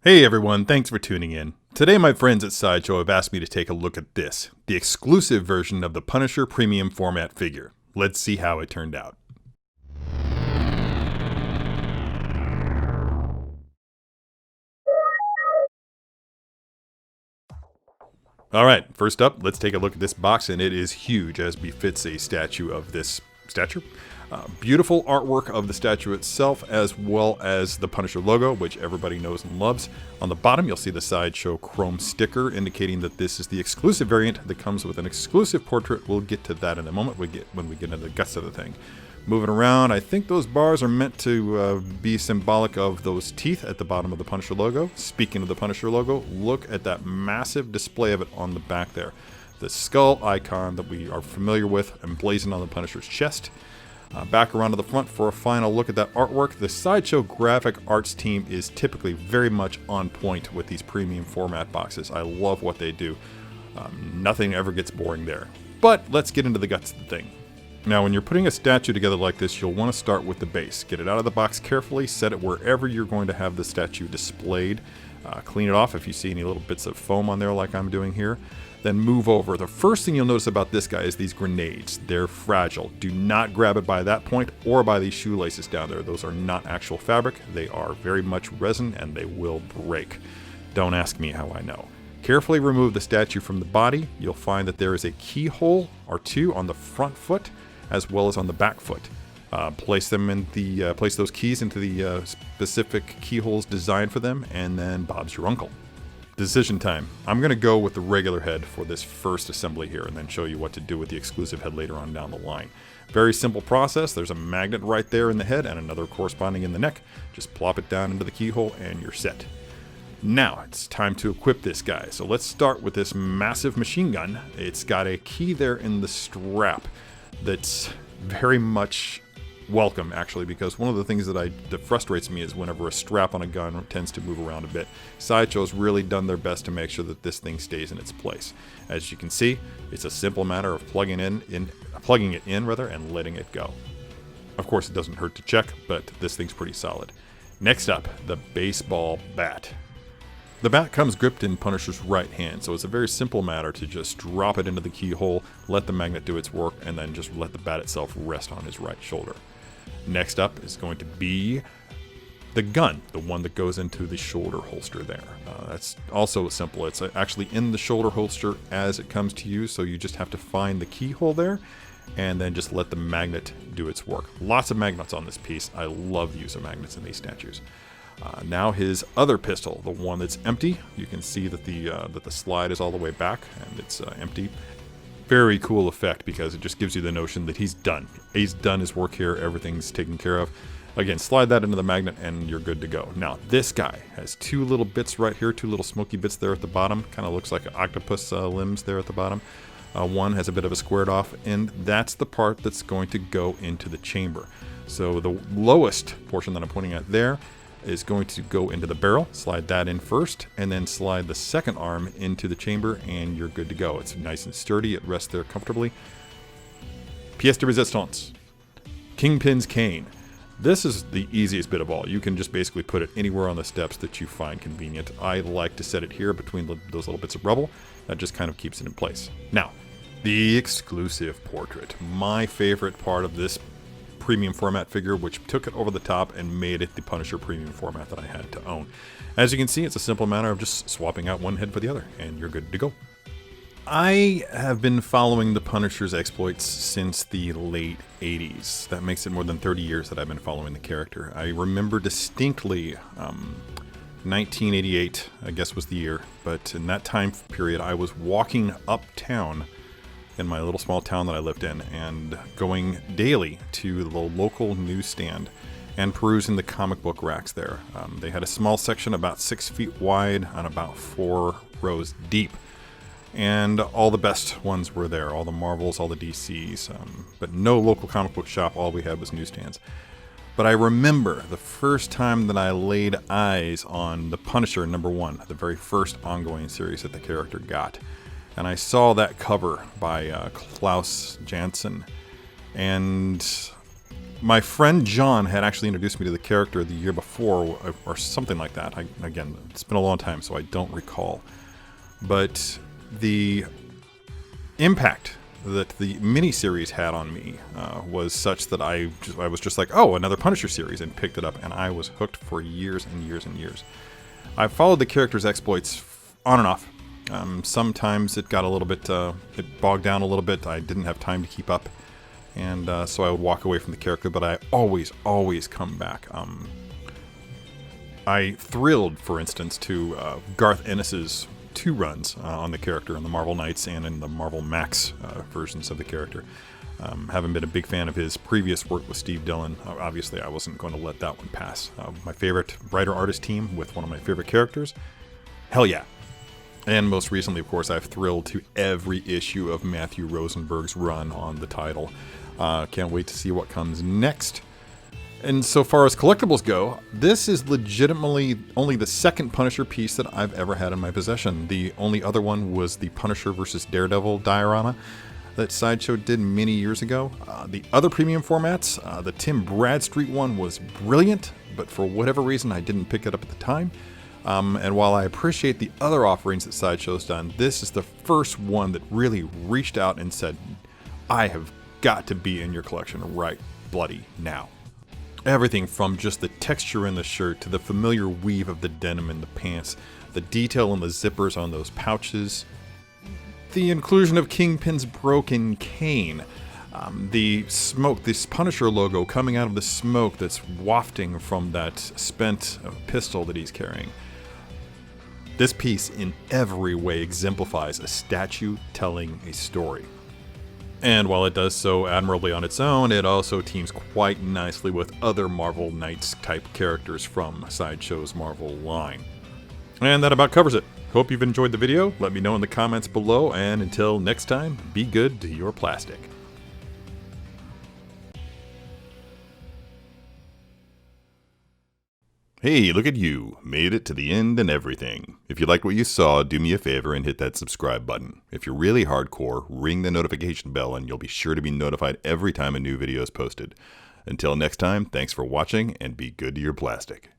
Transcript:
Hey everyone, thanks for tuning in. Today my friends at Sideshow have asked me to take a look at this, the exclusive version of the Punisher premium format figure. Let's see how it turned out. Alright, first up, let's take a look at this box, and it is huge as befits a statue of this stature. Beautiful artwork of the statue itself, as well as the Punisher logo, which everybody knows and loves. On the bottom, you'll see the Sideshow chrome sticker, indicating that this is the exclusive variant that comes with an exclusive portrait. We'll get to that in a moment when we get into the guts of the thing. Moving around, I think those bars are meant to be symbolic of those teeth at the bottom of the Punisher logo. Speaking of the Punisher logo, look at that massive display of it on the back there. The skull icon that we are familiar with emblazoned on the Punisher's chest. Back around to the front for a final look at that artwork. The Sideshow graphic arts team is typically very much on point with these premium format boxes. I love what they do. Nothing ever gets boring there. But let's get into the guts of the thing. Now, when you're putting a statue together like this, you'll want to start with the base. Get it out of the box carefully, set it wherever you're going to have the statue displayed. Clean it off if you see any little bits of foam on there like I'm doing here. Then move over. The first thing you'll notice about this guy is these grenades. They're fragile. Do not grab it by that point or by these shoelaces down there. Those are not actual fabric. They are very much resin and they will break. Don't ask me how I know. Carefully remove the statue from the body. You'll find that there is a keyhole or two on the front foot as well as on the back foot. Place those keys into the specific keyholes designed for them, and then Bob's your uncle. Decision time. I'm going to go with the regular head for this first assembly here and then show you what to do with the exclusive head later on down the line. Very simple process. There's a magnet right there in the head and another corresponding in the neck. Just plop it down into the keyhole and you're set. Now it's time to equip this guy. So let's start with this massive machine gun. It's got a key there in the strap that's very much welcome, actually, because one of the things that frustrates me is whenever a strap on a gun tends to move around a bit. Sideshow's really done their best to make sure that this thing stays in its place. As you can see, it's a simple matter of plugging it in and letting it go. Of course, it doesn't hurt to check, but this thing's pretty solid. Next up, the baseball bat. The bat comes gripped in Punisher's right hand, so it's a very simple matter to just drop it into the keyhole, let the magnet do its work, and then just let the bat itself rest on his right shoulder. Next up is going to be the gun, the one that goes into the shoulder holster there. That's also simple. It's actually in the shoulder holster as it comes to you, so you just have to find the keyhole there and then just let the magnet do its work. Lots of magnets on this piece. I love the use of magnets in these statues. Now his other pistol, the one that's empty. You can see that the slide is all the way back and it's empty. Very cool effect because it just gives you the notion that he's done. He's done his work here. Everything's taken care of. Again, slide that into the magnet and you're good to go. Now this guy has two little bits right here, two little smoky bits there at the bottom. Kind of looks like an octopus limbs there at the bottom. One has a bit of a squared off, and that's the part that's going to go into the chamber. So the lowest portion that I'm pointing at there is going to go into the barrel. Slide that in first, and then slide the second arm into the chamber, and you're good to go. It's nice and sturdy. It rests there comfortably. Pièce de résistance. Kingpin's cane. This is the easiest bit of all. You can just basically put it anywhere on the steps that you find convenient. I like to set it here between those little bits of rubble. That just kind of keeps it in place. Now, the exclusive portrait. My favorite part of this premium format figure, which took it over the top and made it the Punisher premium format that I had to own. As you can see, it's a simple matter of just swapping out one head for the other, and you're good to go. I have been following the Punisher's exploits since the late 80s. That makes it more than 30 years that I've been following the character. I remember distinctly 1988, I guess was the year, but in that time period I was walking uptown in my little small town that I lived in and going daily to the local newsstand and perusing the comic book racks there. They had a small section about 6 feet wide and about 4 rows deep. And all the best ones were there, all the Marvels, all the DCs, but no local comic book shop. All we had was newsstands. But I remember the first time that I laid eyes on the Punisher #1, the very first ongoing series that the character got. And I saw that cover by Klaus Janson, and My friend John had actually introduced me to the character the year before, or something like that. Again, it's been a long time, so I don't recall. But the impact that the miniseries had on me was such that I was just like, oh, another Punisher series, and picked it up, and I was hooked for years and years and years. I followed the character's exploits on and off. Sometimes it got a little bit, it bogged down a little bit. I didn't have time to keep up, and so I would walk away from the character, but I always come back. I thrilled, for instance, to Garth Ennis's 2 runs on the character in the Marvel Knights and in the Marvel Max versions of the character. Having been a big fan of his previous work with Steve Dillon, obviously I wasn't going to let that one pass. My favorite writer-artist team with one of my favorite characters, hell yeah. And most recently, of course, I've thrilled to every issue of Matthew Rosenberg's run on the title. Can't wait to see what comes next. And so far as collectibles go, this is legitimately only the second Punisher piece that I've ever had in my possession. The only other one was the Punisher vs. Daredevil diorama that Sideshow did many years ago. The other premium formats, the Tim Bradstreet one was brilliant, but for whatever reason I didn't pick it up at the time. And while I appreciate the other offerings that Sideshow's done, this is the first one that really reached out and said, I have got to be in your collection right bloody now. Everything from just the texture in the shirt to the familiar weave of the denim in the pants, the detail in the zippers on those pouches, the inclusion of Kingpin's broken cane, the smoke, this Punisher logo coming out of the smoke that's wafting from that spent pistol that he's carrying. This piece in every way exemplifies a statue telling a story. And while it does so admirably on its own, it also teams quite nicely with other Marvel Knights type characters from Sideshow's Marvel line. And that about covers it. Hope you've enjoyed the video. Let me know in the comments below, and until next time, be good to your plastic. Hey, look at you. Made it to the end and everything. If you liked what you saw, do me a favor and hit that subscribe button. If you're really hardcore, ring the notification bell and you'll be sure to be notified every time a new video is posted. Until next time, thanks for watching and be good to your plastic.